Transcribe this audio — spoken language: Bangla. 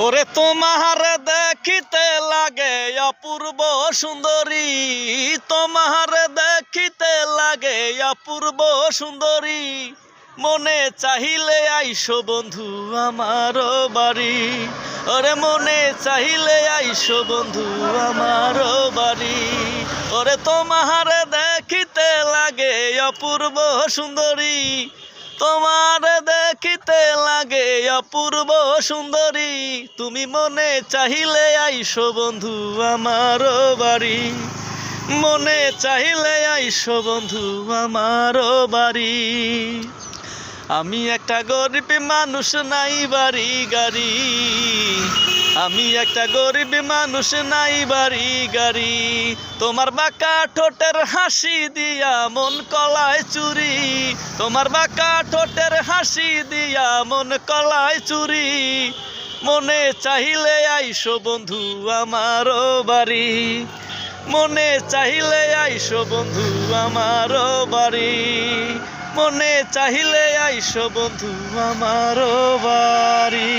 ওরে তোমার দেখিতে লাগে অপূর্ব সুন্দরী, তোমার দেখিতে লাগে অপূর্ব সুন্দরী। মনে চাহিলে আইসো বন্ধু আমার বাড়ি, ওরে মনে চাহিলে আইসো বন্ধু আমার বাড়ি। ওরে তোমার দেখিতে লাগে অপূর্ব সুন্দরী, তোমার দেখিতে লাগে অপূর্ব সুন্দরী। তুমি মনে চাহিলে আইসো বন্ধু আমার বাড়ি, মনে চাহিলে আইসো বন্ধু আমার বাড়ি। আমি একটা গরিব মানুষ, নাই বাড়ি গাড়ি, আমি একটা গরিব মানুষ, নাই বাড়ি গাড়ি। তোমার বাঁকা ঠোঁটের হাসি দিয়া মন কলায় চুরি, তোমার বাঁকা ঠোঁটের হাসি দিয়া মন কলায় চুরি। মনে চাহিলে আইসো বন্ধু আমার বাড়ি, মনে চাহিলে আইসো বন্ধু আমার বাড়ি, মনে চাহিলে আইসো বন্ধু আমার বাড়ি।